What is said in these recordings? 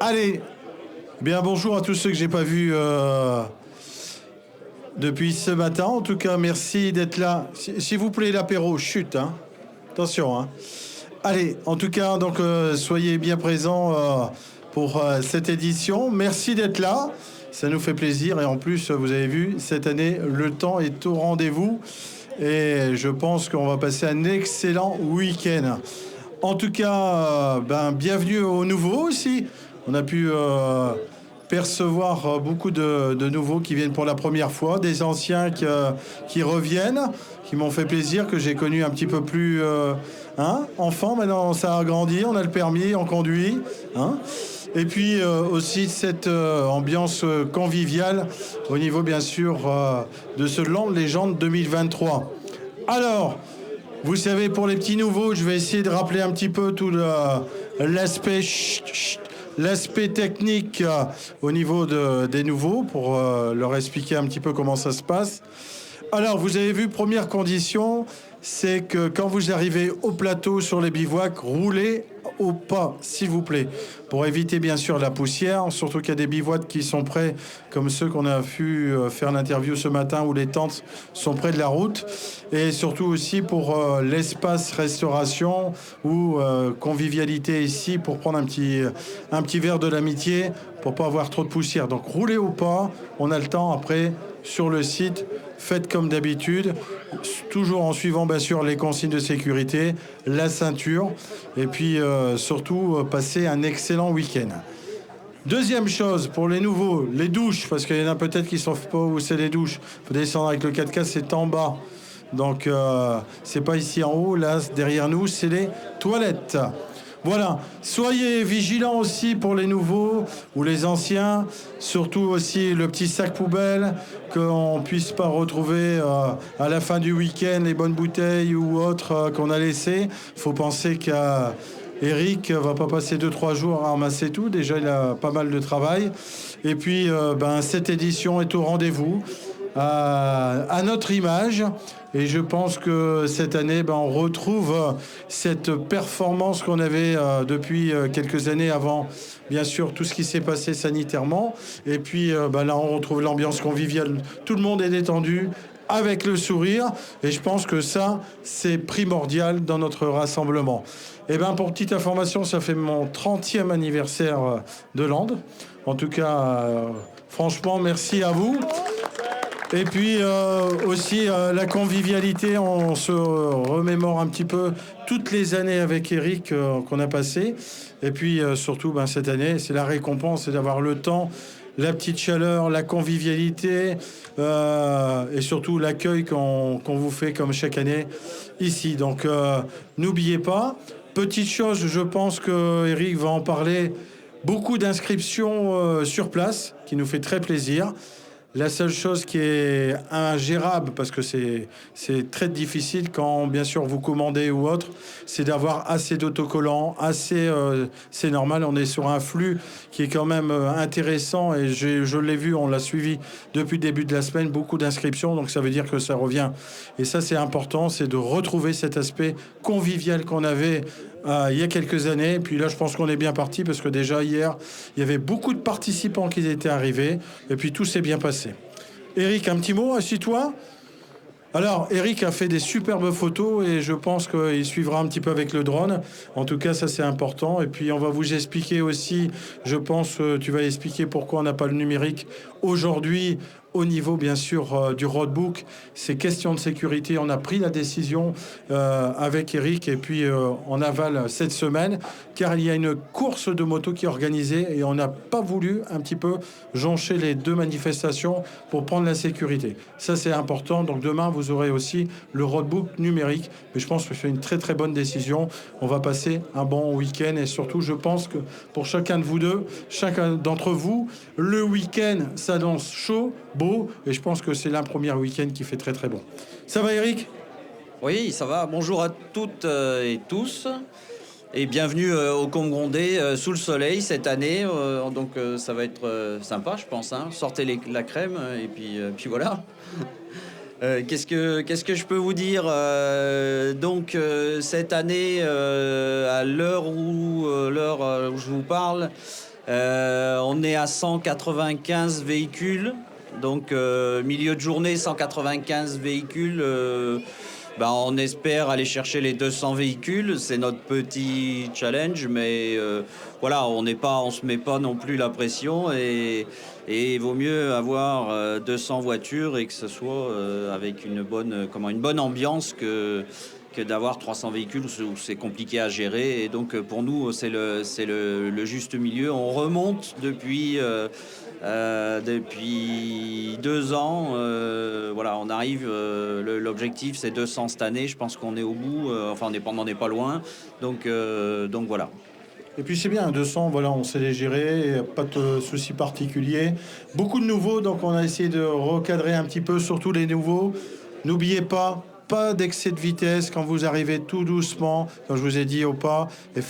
Allez, bien bonjour à tous ceux que j'ai pas vus depuis ce matin. En tout cas, merci d'être là. S'il vous plaît, l'apéro, chut, hein. Attention, hein. Allez, en tout cas, donc soyez bien présents pour cette édition. Merci d'être là. Ça nous fait plaisir et en plus, vous avez vu, cette année, le temps est au rendez-vous et je pense qu'on va passer un excellent week-end. En tout cas, bienvenue aux nouveaux aussi. On a pu percevoir beaucoup de nouveaux qui viennent pour la première fois, des anciens qui reviennent, qui m'ont fait plaisir, que j'ai connu un petit peu plus enfant. Maintenant, ça a grandi, on a le permis, on conduit. Hein. Et puis aussi cette ambiance conviviale au niveau, bien sûr, de ce Land Légende 2023. Alors, vous savez, pour les petits nouveaux, je vais essayer de rappeler un petit peu tout l'aspect technique au niveau des nouveaux pour leur expliquer un petit peu comment ça se passe. Alors, vous avez vu, première condition, c'est que quand vous arrivez au plateau sur les bivouacs, roulez au pas, s'il vous plaît, pour éviter bien sûr la poussière, surtout qu'il y a des bivouacs qui sont prêts, comme ceux qu'on a pu faire l'interview ce matin, où les tentes sont près de la route, et surtout aussi pour l'espace restauration ou convivialité ici, pour prendre un petit verre de l'amitié, pour pas avoir trop de poussière. Donc roulez au pas, on a le temps après sur le site. Faites comme d'habitude, toujours en suivant bien sûr les consignes de sécurité, la ceinture, et puis surtout passer un excellent week-end. Deuxième chose, pour les nouveaux, les douches, parce qu'il y en a peut-être qui ne savent pas où c'est les douches. Il faut descendre avec le 4x4, c'est en bas. Donc c'est pas ici en haut, là derrière nous, c'est les toilettes. Voilà, soyez vigilants aussi pour les nouveaux ou les anciens, surtout aussi le petit sac poubelle, qu'on ne puisse pas retrouver à la fin du week-end les bonnes bouteilles ou autres qu'on a laissées. Il faut penser qu'Eric va pas passer 2-3 jours à ramasser tout, déjà il a pas mal de travail. Et puis cette édition est au rendez-vous. À notre image. Et je pense que cette année, on retrouve cette performance qu'on avait depuis quelques années avant, bien sûr, tout ce qui s'est passé sanitairement. Et puis là, on retrouve l'ambiance conviviale. Tout le monde est détendu, avec le sourire. Et je pense que ça, c'est primordial dans notre rassemblement. Et pour petite information, ça fait mon 30e anniversaire de Land. En tout cas, franchement, merci à vous. Et puis aussi la convivialité, on se remémore un petit peu toutes les années avec Eric qu'on a passées. Et puis surtout cette année, c'est la récompense, c'est d'avoir le temps, la petite chaleur, la convivialité et surtout l'accueil qu'on vous fait comme chaque année ici. Donc n'oubliez pas, petite chose, je pense que Eric va en parler, beaucoup d'inscriptions sur place, qui nous fait très plaisir. La seule chose qui est ingérable, parce que c'est très difficile quand, bien sûr, vous commandez ou autre, c'est d'avoir assez d'autocollants, c'est normal, on est sur un flux qui est quand même intéressant, et je l'ai vu, on l'a suivi depuis le début de la semaine, beaucoup d'inscriptions, donc ça veut dire que ça revient. Et ça, c'est important, c'est de retrouver cet aspect convivial qu'on avait il y a quelques années. Et puis là, je pense qu'on est bien parti parce que déjà hier, il y avait beaucoup de participants qui étaient arrivés et puis tout s'est bien passé. Eric, un petit mot, assis-toi. Alors, Eric a fait des superbes photos et je pense qu'il suivra un petit peu avec le drone. En tout cas, ça, c'est important. Et puis, on va vous expliquer aussi, je pense, tu vas expliquer pourquoi on n'a pas le numérique aujourd'hui au niveau, bien sûr, du roadbook. C'est question de sécurité. On a pris la décision avec Eric et puis en aval cette semaine, car il y a une course de moto qui est organisée et on n'a pas voulu un petit peu joncher les deux manifestations pour prendre la sécurité. Ça, c'est important. Donc, demain, vous aurez aussi le roadbook numérique. Mais je pense que c'est une très, très bonne décision. On va passer un bon week-end et surtout, je pense que pour chacun de vous deux, chacun d'entre vous, le week-end s'annonce chaud, beau, et je pense que c'est l'un premier week-end qui fait très très bon. Ça va, Eric? Oui, ça va. Bonjour à toutes et tous. Et bienvenue au Combe-Grondais sous le soleil cette année. Donc ça va être sympa, je pense. Hein. Sortez la crème et puis voilà. Qu'est-ce que je peux vous dire donc cette année, à l'heure où je vous parle, On est à 195 véhicules. Donc, milieu de journée, 195 véhicules. On espère aller chercher les 200 véhicules. C'est notre petit challenge, mais voilà, on se met pas non plus la pression et il vaut mieux avoir 200 voitures et que ce soit avec une bonne ambiance que d'avoir 300 véhicules où c'est compliqué à gérer. Et donc, pour nous, c'est le juste milieu. On remonte depuis 2 ans. Voilà, on arrive. L'objectif, c'est 200 cette année. Je pense qu'on est au bout. On n'en est pas loin. Donc voilà. Et puis c'est bien, 200, voilà, on sait les gérer, pas de soucis particuliers. Beaucoup de nouveaux, donc on a essayé de recadrer un petit peu, surtout les nouveaux. N'oubliez pas d'excès de vitesse quand vous arrivez tout doucement, comme je vous ai dit au pas. Et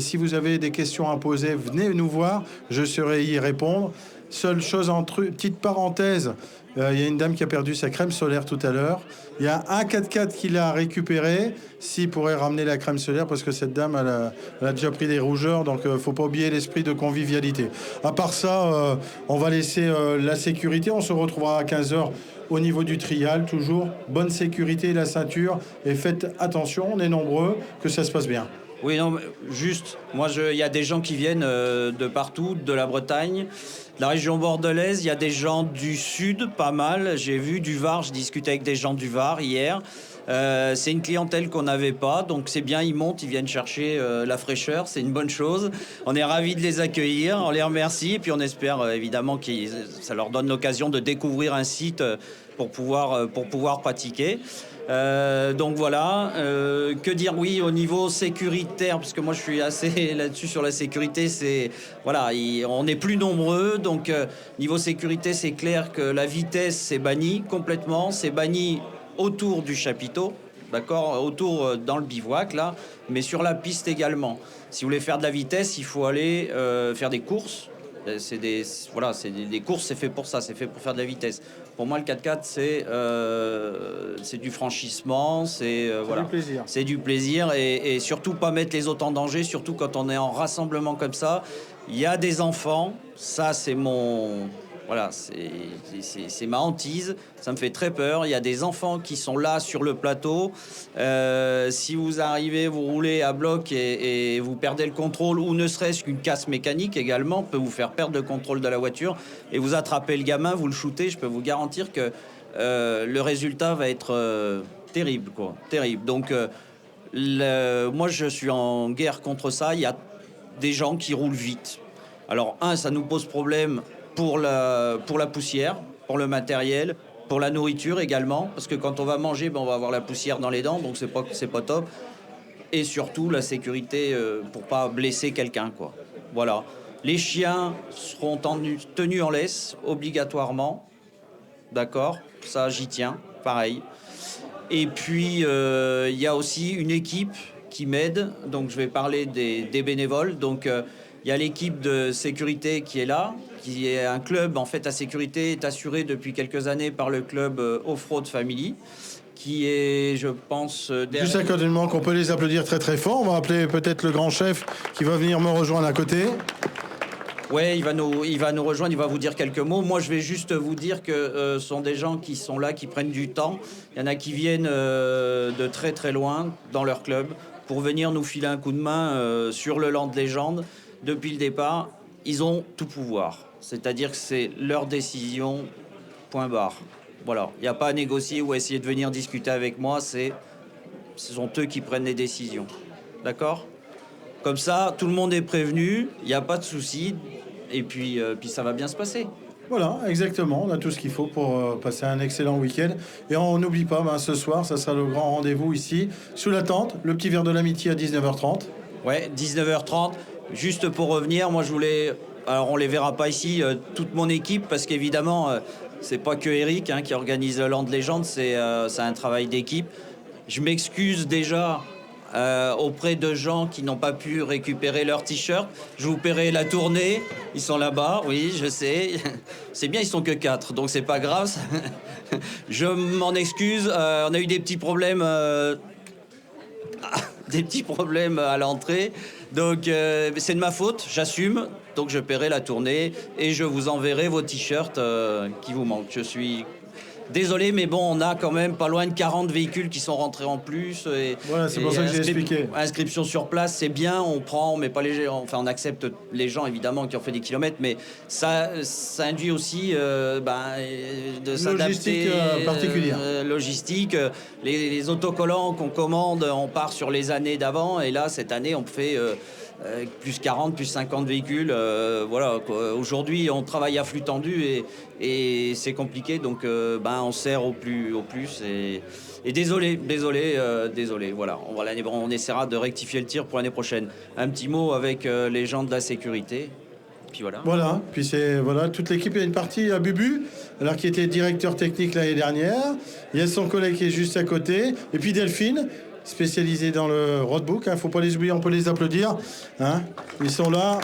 si vous avez des questions à poser, venez nous voir, je saurai y répondre. Seule chose petite parenthèse, il y a une dame qui a perdu sa crème solaire tout à l'heure. Il y a un 4x4 qui l'a récupéré. S'il pourrait ramener la crème solaire, parce que cette dame, elle a déjà pris des rougeurs, donc faut pas oublier l'esprit de convivialité. À part ça, on va laisser la sécurité. On se retrouvera à 15h au niveau du trial. Toujours bonne sécurité, la ceinture. Et faites attention, on est nombreux, que ça se passe bien. Oui, non, juste, il y a des gens qui viennent de partout, de la Bretagne, de la région bordelaise. Il y a des gens du sud, pas mal. J'ai vu du Var, je discutais avec des gens du Var hier. C'est une clientèle qu'on n'avait pas, donc c'est bien, ils montent, ils viennent chercher la fraîcheur, c'est une bonne chose. On est ravis de les accueillir, on les remercie, et puis on espère évidemment que ça leur donne l'occasion de découvrir un site pour pouvoir pratiquer. Donc voilà, que dire, oui, au niveau sécuritaire, parce que moi je suis assez là-dessus sur la sécurité, on est plus nombreux, donc niveau sécurité, c'est clair que la vitesse c'est banni complètement, c'est banni autour du chapiteau, d'accord, autour dans le bivouac là, mais sur la piste également. Si vous voulez faire de la vitesse, il faut aller faire des courses. C'est des courses, c'est fait pour ça, c'est fait pour faire de la vitesse. Pour moi, le 4x4, c'est du franchissement, du plaisir. C'est du plaisir et surtout pas mettre les autres en danger, surtout quand on est en rassemblement comme ça. Il y a des enfants, ça c'est c'est ma hantise, ça me fait très peur. Il y a des enfants qui sont là sur le plateau. Si vous arrivez, vous roulez à bloc et vous perdez le contrôle, ou ne serait-ce qu'une casse mécanique également peut vous faire perdre le contrôle de la voiture et vous attrapez le gamin, vous le shootez. Je peux vous garantir que le résultat va être terrible, quoi. Terrible. Donc, moi, je suis en guerre contre ça. Il y a des gens qui roulent vite. Alors, ça nous pose problème pour la poussière, pour le matériel, pour la nourriture également, parce que quand on va manger, on va avoir la poussière dans les dents, donc c'est pas top. Et surtout la sécurité pour pas blesser quelqu'un, quoi. Voilà. Les chiens seront tenus en laisse obligatoirement, d'accord. Ça, j'y tiens, pareil. Et puis il y a aussi une équipe qui m'aide, donc je vais parler des bénévoles. Donc il y a l'équipe de sécurité qui est là, qui est un club. En fait, la sécurité est assurée depuis quelques années par le club Off-Road Family, qui est, je pense... Juste à côté de moi, qu'on peut les applaudir très très fort. On va appeler peut-être le grand chef qui va venir me rejoindre à côté. Ouais, il va nous rejoindre, il va vous dire quelques mots. Moi, je vais juste vous dire que ce sont des gens qui sont là, qui prennent du temps. Il y en a qui viennent de très très loin dans leur club pour venir nous filer un coup de main sur le Land Légende. Depuis le départ, ils ont tout pouvoir. C'est-à-dire que c'est leur décision, point barre. Voilà, il n'y a pas à négocier ou à essayer de venir discuter avec moi, ce sont eux qui prennent les décisions. D'accord ? Comme ça, tout le monde est prévenu, il n'y a pas de souci, et puis ça va bien se passer. Voilà, exactement, on a tout ce qu'il faut pour passer un excellent week-end. Et on n'oublie pas, ce soir, ça sera le grand rendez-vous ici, sous la tente, le petit verre de l'amitié à 19h30. Ouais, 19h30. Juste pour revenir, moi je voulais... Alors on les verra pas ici, toute mon équipe, parce qu'évidemment, c'est pas que Eric qui organise le Land Légende, c'est un travail d'équipe. Je m'excuse déjà auprès de gens qui n'ont pas pu récupérer leur t-shirt. Je vous paierai la tournée, ils sont là-bas, oui, je sais. C'est bien, ils sont que 4, donc c'est pas grave. Je m'en excuse, on a eu des petits problèmes... à l'entrée. Donc c'est de ma faute, j'assume. Donc je paierai la tournée et je vous enverrai vos t-shirts qui vous manquent. Je suis désolé, mais bon, on a quand même pas loin de 40 véhicules qui sont rentrés en plus. Voilà, c'est pour ça que j'ai expliqué. Inscription sur place, c'est bien, on prend, on met pas les gens, enfin on accepte les gens évidemment qui ont fait des kilomètres, mais ça induit aussi de s'adapter. Logistique particulière. Logistique, les autocollants qu'on commande, on part sur les années d'avant, et là cette année on fait plus 40, plus 50 véhicules. Voilà, quoi. Aujourd'hui, on travaille à flux tendu et c'est compliqué. Donc, on sert au plus. Et désolé. Voilà, on essaiera de rectifier le tir pour l'année prochaine. Un petit mot avec les gens de la sécurité. Puis voilà. Voilà. Puis toute l'équipe. Il y a une partie à Bubu, alors qui était directeur technique l'année dernière. Il y a son collègue qui est juste à côté. Et puis Delphine, spécialisés dans le roadbook, faut pas les oublier, on peut les applaudir, ils sont là.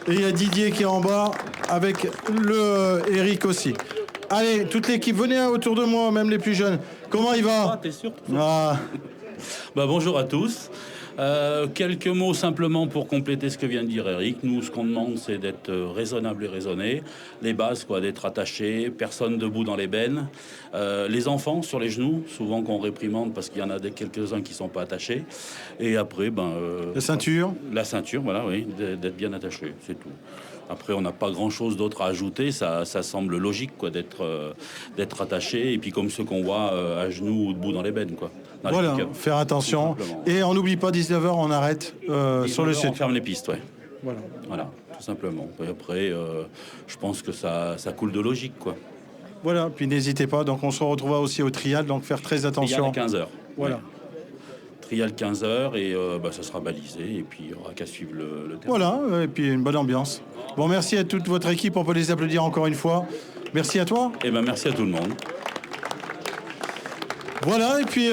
Et il y a Didier qui est en bas avec le Eric aussi. Allez, toute l'équipe, venez autour de moi, même les plus jeunes. Comment il va? T'es sûr? Bonjour à tous. Quelques mots simplement pour compléter ce que vient de dire Eric. Nous, ce qu'on demande, c'est d'être raisonnable et raisonné. Les bases, d'être attaché, personne debout dans les bennes. Les enfants sur les genoux, souvent qu'on réprimande parce qu'il y en a quelques-uns qui sont pas attachés. Et après, la ceinture. La ceinture, voilà, oui, d'être bien attaché, c'est tout. Après, on n'a pas grand-chose d'autre à ajouter. Ça semble logique, d'être attaché. Et puis comme ceux qu'on voit à genoux ou debout dans les bennes, Voilà, faire attention. Et on n'oublie pas, 19h, on arrête sur le sud. On ferme les pistes, ouais. Voilà, tout simplement. Et après, je pense que ça coule de logique, Voilà, puis n'hésitez pas. Donc on se retrouvera aussi au trial, donc faire très attention. Trial à 15h. Voilà. Ouais. Trial 15h et ça sera balisé. Et puis il n'y aura qu'à suivre le terrain. Voilà, et puis une bonne ambiance. Bon, merci à toute votre équipe. On peut les applaudir encore une fois. Merci à toi. Merci à tout le monde. Voilà, et puis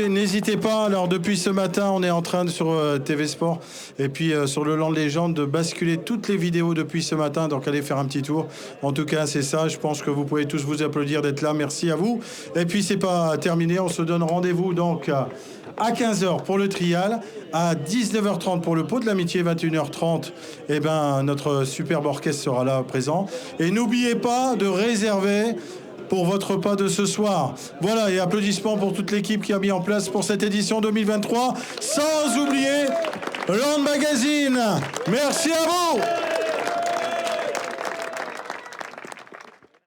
n'hésitez pas, alors depuis ce matin, on est en train sur TV Sport et puis sur le Land Légende de basculer toutes les vidéos depuis ce matin, donc allez faire un petit tour. En tout cas, c'est ça, je pense que vous pouvez tous vous applaudir d'être là, merci à vous. Et puis c'est pas terminé, on se donne rendez-vous donc à 15h pour le trial, à 19h30 pour le pot de l'amitié, 21h30, notre superbe orchestre sera là présent. Et n'oubliez pas de réserver pour votre repas de ce soir. Voilà, et applaudissements pour toute l'équipe qui a mis en place pour cette édition 2023, sans oublier Land Magazine. Merci à vous.